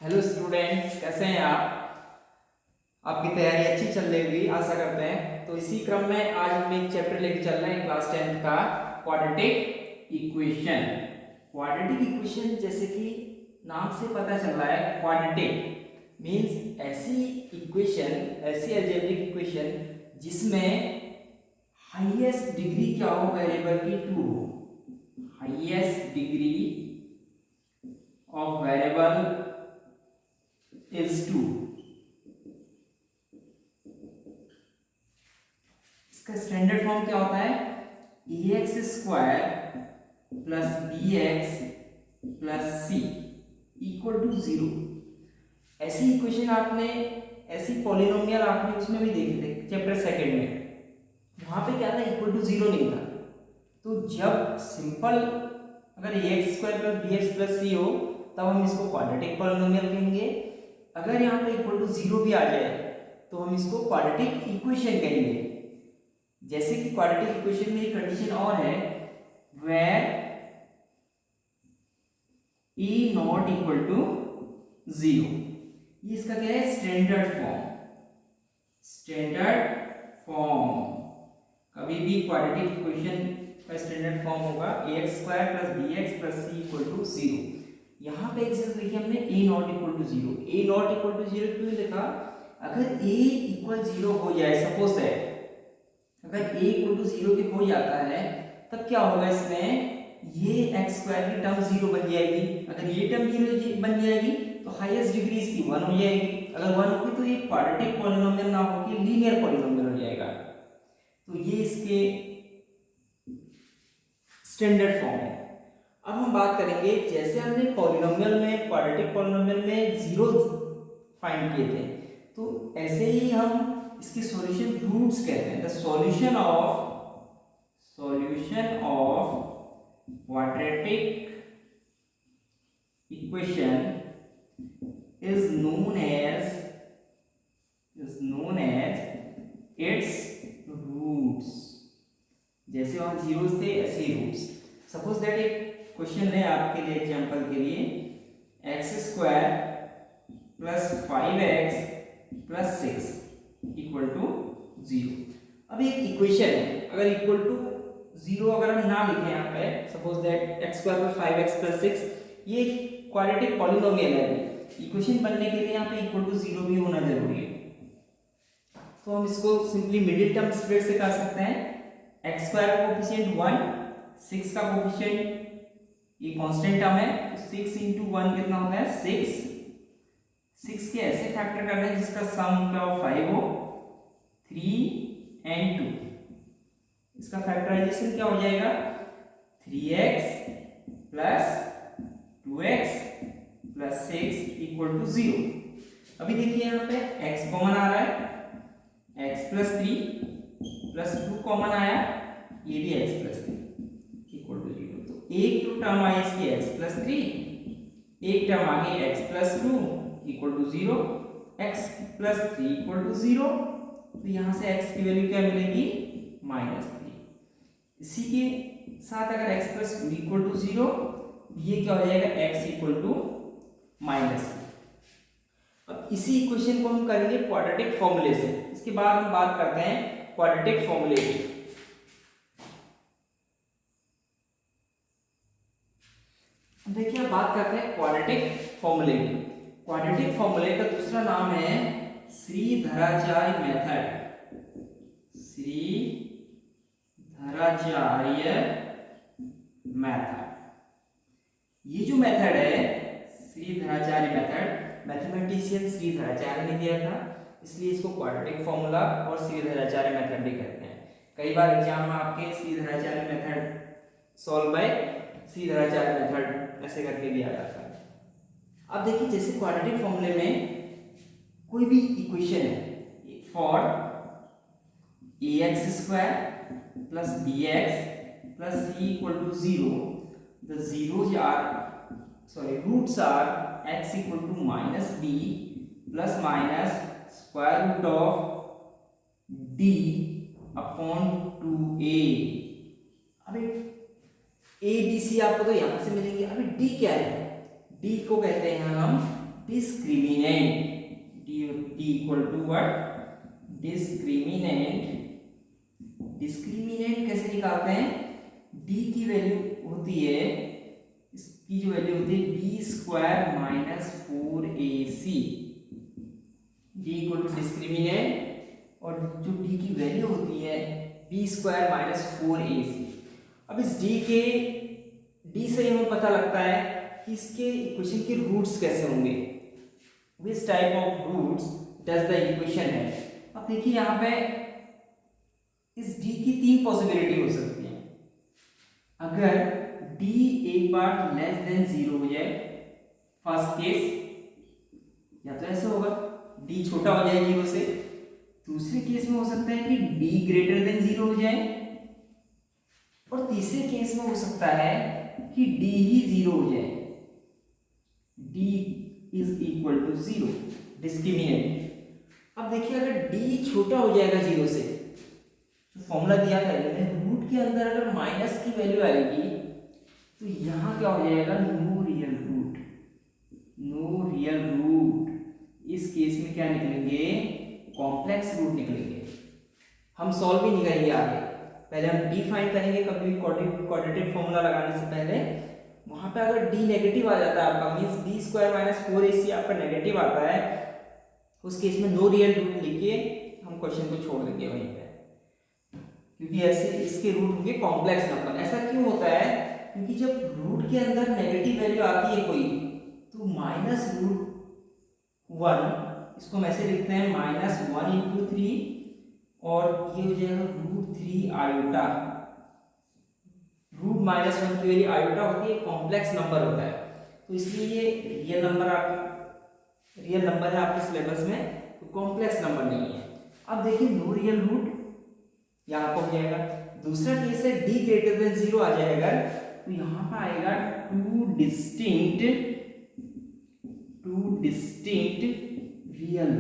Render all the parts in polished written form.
Hello students, कैसे हैं आप? आपकी तैयारी अच्छी चल रही होगी आशा करते हैं। तो इसी क्रम में आज हम एक चैप्टर लेके चल रहे हैं क्लास 10th का, क्वाड्रेटिक इक्वेशन। क्वाड्रेटिक इक्वेशन जैसे कि नाम से पता चल रहा है, क्वाड्रेटिक मींस ऐसी इक्वेशन, ऐसी अलजेब्रिक इक्वेशन जिसमें हाईएस्ट डिग्री क्या हो, वेरिएबल की 2 हो। Highest degree of variable is 2। इसका स्टैंडर्ड फॉर्म क्या होता है? ax square plus bx plus c equal to 0। ऐसी इक्वेशन आपने, ऐसी पॉलिनोमियल आपने उसमें भी देखे थे चैप्टर सेकंड में। वहां पे क्या था? इक्वल टू 0 नहीं था। तो जब सिंपल अगर ax square plus bx plus c हो तब हम इसको क्वाड्रेटिक पॉलिनोमियल कहेंगे। अगर यहाँ पे इक्वल टू 0 भी आ जाए तो हम इसको क्वाड्रेटिक इक्वेशन कहेंगे। जैसे कि क्वाड्रेटिक इक्वेशन में एक कंडीशन और है, where e not equal to 0। ये इसका क्या है? Standard form. स्टैंडर्ड फॉर्म कभी भी क्वाड्रेटिक इक्वेशन का स्टैंडर्ड फॉर्म होगा ax square plus bx plus c equal to 0। यहाँ पे एक चीज लिखी हमने, a not equal to 0। a not equal to 0 क्यों लिखा? अगर a इक्वल 0 हो जाए, सपोज दैट अगर a इक्वल टू 0 भी हो जाता है तब क्या होगा? इसमें ये x स्क्वायर की टर्म 0 बन जाएगी। अगर ये टर्म 0 बन जाएगी तो हाईएस्ट डिग्री इसकी 1 हो जाएगी। अगर 1 होगी तो ये क्वाड्रेटिक पॉलिनोमियल ना होकर लीनियर पॉलिनोमियल हो जाएगा। तो ये इसके स्टैंडर्ड फॉर्म है। अब हम बात करेंगे, जैसे हमने पॉलिनोमियल में, क्वाड्रेटिक पॉलिनोमियल में जीरो फाइंड किए थे, तो ऐसे ही हम इसके सॉल्यूशन रूट्स कहते हैं। The solution of quadratic equation is known as its roots. जैसे वहां जीरोस थे ऐसे ही रूट्स। सपोज दैट एक क्वेश्चन है आपके लिए, एग्जांपल के लिए, x square plus 5x plus 6 equal to 0। अब एक इक्वेशन है, अगर इक्वल टू 0 अगर हम ना लिखें यहाँ पे, suppose that x square plus 5x plus 6, ये क्वाड्रेटिक पॉलिनोमियल है। इक्वेशन बनने के लिए यहाँ पे इक्वल टू 0 भी होना जरूरी है। तो हम इसको सिंपली मिडिल टर्म स्प्लिट से कर सकते हैं। एक्स स्क्वायर का कोफिशिएंट 1, 6 का कोफिशिएंट ये कांस्टेंट टर्म है, तो 6 इंटू 1 कितना होता है? 6 के ऐसे फैक्टर करना है जिसका सम क्या हो? 5 हो। 3 and 2, इसका फैक्टराइजेशन क्या हो जाएगा? 3x plus 2x plus 6 equal to 0। अभी देखिए यहाँ पे x कॉमन आ रहा है, x प्लस 3 प्लस 2 कॉमन आया, ये भी x प्लस 3 इक्वल टू 0। तो एक तो टर्म आई इसकी x प्लस 3, एक टर्म आ गई x plus 2 equal to 0, x plus 3 equal to 0। तो यहाँ से x की वैल्यू क्या मिलेगी? -3। इसी के साथ अगर x प्लस 2 इक्वल टू 0, ये क्या हो जाएगा? x equal to -3। अब इसी इक्वेशन को हम करेंगे क्वाड्रेटिक फॉर्मूले से। इसके बाद हम बात करते हैं क्वाड्रेटिक फॉर्मूले की। देखिए, अब बात करते हैं क्वाड्रेटिक फॉर्मूले की। क्वाड्रेटिक फॉर्मूले का दूसरा नाम है श्रीधराचार्य मेथड। श्रीधराचार्य मेथड। ये जो मेथड है श्रीधराचार्य मेथड, मैथमेटिशियन श्रीधराचार्य ने दिया था, इसलिए इसको क्वाड्रेटिक फॉर्मूला और श्रीधराचार्य मेथड भी कहते हैं। कई बार एग्जाम में आपके Shridharacharya method solve by Shridharacharya method ऐसे करके दिया जाता है। अब देखिए, जैसे क्वाड्रेटिक फॉर्मूले में कोई भी इक्वेशन है, for ax square plus bx plus c equal to 0, the zeros are roots are x equal to minus b plus minus square root of d upon 2a। अभी a b c आपको तो यहां से मिलेंगे। अभी d क्या है? d को कहते हैं हम discriminant D equal to what discriminant. Discriminant कैसे निकालते हैं? डी की वैल्यू होती है, इसकी जो वैल्यू होती है B square minus 4ac। D equal to discriminant और जो डी की वैल्यू होती है बी स्क्वायर माइनस 4ac। अब इस डी से हमें पता लगता है कि इसके इक्वेशन के रूट्स कैसे होंगे, which type of roots does the equation है। अब देखिए यहाँ पे इस डी की 3 पॉसिबिलिटी हो सकती है। अगर डी एक बार लेस देन 0 हो जाए, फर्स्ट केस, या तो ऐसा होगा डी छोटा हो जाए 0 से। दूसरे केस में हो सकता है कि डी ग्रेटर देन 0 हो जाए, और तीसरे केस में हो सकता है कि डी ही 0 हो जाए, D is equal to 0, discriminant. अब देखिए अगर डी छोटा हो जाएगा 0 से, जो फॉर्मूला दिया था रूट के अंदर अगर माइनस की वैल्यू आएगी तो यहाँ क्या हो जाएगा, no real root, no real root. इस केस में क्या निकलेंगे, कॉम्प्लेक्स रूट निकलेंगे। हम सॉल्व भी नहीं करेंगे आगे, पहले हम डी फाइंड करेंगे। कभी भी क्वाड्रेटिक फॉर्मूला लगाने से पहले वहां पे अगर डी नेगेटिव आ जाता है आपका, means B square minus 4ac आपका नेगेटिव आता है, उस केस में नो रियल रूट लिख के हम क्वेश्चन को छोड़ देंगे वहीं पे, क्योंकि ऐसे इसके रूट होंगे कॉम्प्लेक्स नंबर। ऐसा क्यों होता है, क्योंकि जब रूट के अंदर नेगेटिव वैल्यू आती है कोई, तो माइनस रूट 1, इसको हम ऐसे लिखते हैं माइनस 1 इंटू 3, और ये हो जाएगा रूट 3 आयोटा। रूट माइनस 1 की वैल्यू आयोटा होती है, कॉम्प्लेक्स नंबर होता है, तो इसलिए ये रियल नंबर है आपके सिलेबस में, तो कॉम्प्लेक्स नंबर नहीं है। अब देखिए नो रियल रूट यहाँ पर हो जाएगा। दूसरा केस है डी ग्रेटर देन 0 आ जाएगा, तो यहाँ पर आएगा two distinct real root, distinct real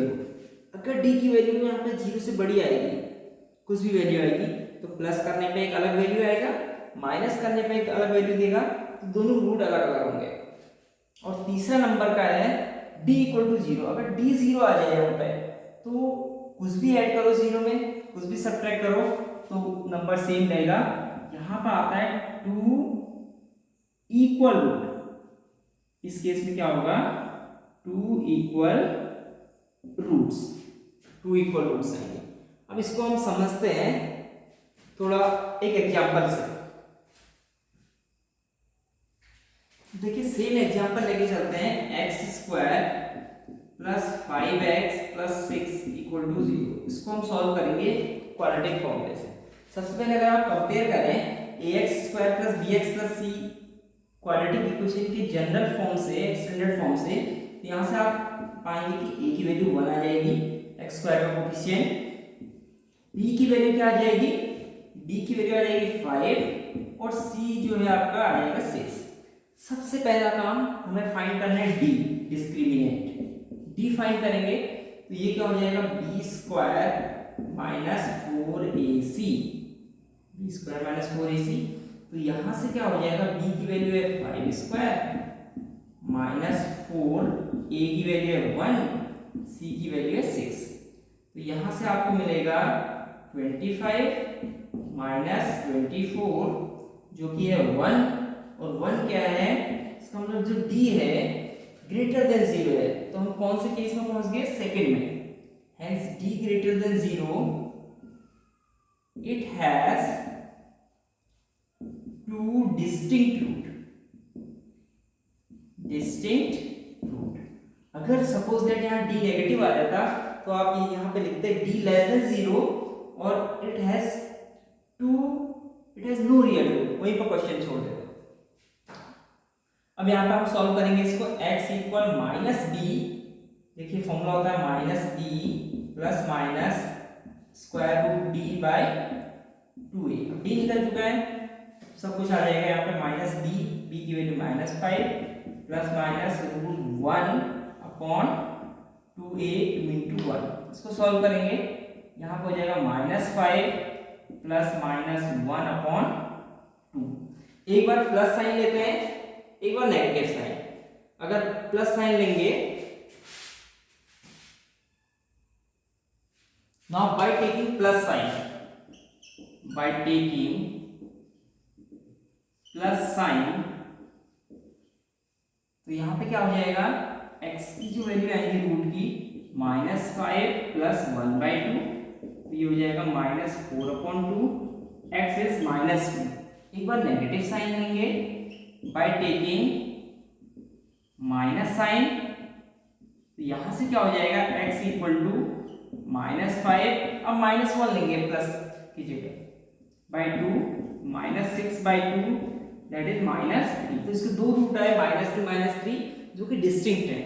root. अगर डी की वैल्यू यहाँ पे 0 से बड़ी आएगी, कुछ भी वैल्यू आएगी, तो प्लस करने पे एक अलग वैल्यू आएगा, माइनस करने पे एक अलग वैल्यू देगा, तो दोनों रूट अलग अलग होंगे। और तीसरा नंबर का है डी इक्वल टू 0। अगर डी 0 आ जाए यहाँ पे, तो कुछ भी ऐड करो 0 में, कुछ भी सब्ट्रैक्ट करो, तो नंबर सेम रहेगा। यहाँ पर आता है 2 इक्वल रूट। इस केस में क्या होगा, 2 इक्वल रूट्स आएंगे। अब इसको हम समझते हैं थोड़ा एक एग्जांपल से। देखिए सेम एग्जांपल लेके चलते हैं, x square plus 5x plus 6 equal to 0। इसको हम सॉल्व करेंगे क्वाड्रेटिक फॉर्मूले से। सबसे पहले अगर आप कंपेयर करें ax square plus bx plus c quadratic equation के जनरल फॉर्म से, स्टैंडर्ड फॉर्म से, तो यहाँ से आप पाएंगे कि a की वैल्यू 1 आ जाएगी, x स्क्वायर का कोफिशिएंट, b की वैल्यू क्या आ जाएगी, d की वैल्यू आ जाएगी 5, और c जो है आपका आ जाएगा 6। सबसे पहला काम हमें फाइंड करना है d, डिस्क्रिमिनेंट। d फाइंड करेंगे तो ये क्या हो जाएगा, b square minus 4ac, b square minus 4ac। तो यहाँ से क्या हो जाएगा, b की वैल्यू है 5 स्क्वायर माइनस 4, a की वैल्यू है 1, c की वैल्यू है 6। तो यहाँ से आपको मिलेगा 25 माइनस 24, जो कि है 1, और 1 क्या है, इसका मतलब जो d है ग्रेटर देन 0 है, तो हम कौन से केस में पहुंच गए, सेकंड में। Hence d greater than 0, it has 2 distinct root. अगर सपोज दैट यहाँ d नेगेटिव आ जाता, तो आप यहाँ पे लिखते d लेस देन 0 और it has no real root, वहीं पर क्वेश्चन छोड़ देते। अब यहाँ पे हम सॉल्व करेंगे इसको, x इक्वल माइनस बी, देखिए फॉर्मूला होता है minus B plus minus square root D by 2a। अब d निकल चुका है, सब कुछ आ जाएगा यहाँ पे माइनस b की value minus 5 plus minus root 1 upon 2a into 1। इसको सॉल्व करेंगे, यहाँ पे हो जाएगा माइनस 5 प्लस माइनस 1/2। एक बार प्लस साइन लेते हैं, एक बार नेगेटिव साइन। अगर प्लस साइन लेंगे, now by taking plus sign, by taking plus sign, तो यहां पे क्या हो जाएगा, x की जो वैल्यू आएगी रूट की -5 प्लस 1/2, तो ये हो जाएगा -4/2, x इज -2। एक बार नेगेटिव साइन लेंगे बाय टेकिंग माइनस साइन, तो यहां से क्या हो जाएगा, x इक्वल टू -5, अब -1 लेंगे प्लस की जगह, बाय 2 -6/2 दैट इज -3। तो इसके दो रूट आए -2 -3 जो कि डिस्टिंक्ट है।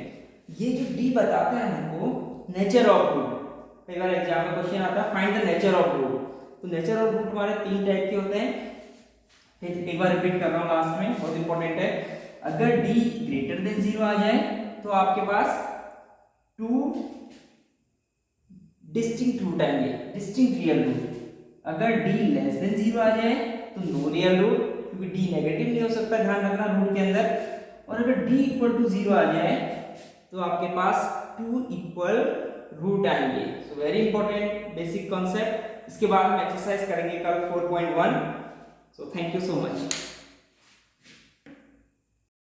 ये जो डी बताता है हमको नेचर ऑफ रूट। कई बार एग्जाम में क्वेश्चन आता है find the nature of root. तो नेचर ऑफ रूट हमारे 3 टाइप के होते हैं। एक बार रिपीट कर रहा हूँ लास्ट में, बहुत इंपॉर्टेंट है। अगर d ग्रेटर देन 0 आ जाए तो आपके पास 2 डिस्टिंक्ट रूट आएंगे, डिस्टिंक्ट रियल रूट। अगर d लेस देन 0 आ जाए तो नो रियल रूट, क्योंकि d नेगेटिव नहीं हो सकता, ध्यान रखना रूट के अंदर। और अगर d इक्वल टू 0 आ जाए तो आपके पास 2 इक्वल रूट आएंगे। So very important basic concept. इसके बाद हम एक्सरसाइज करेंगे कल 4.1। So thank you so much.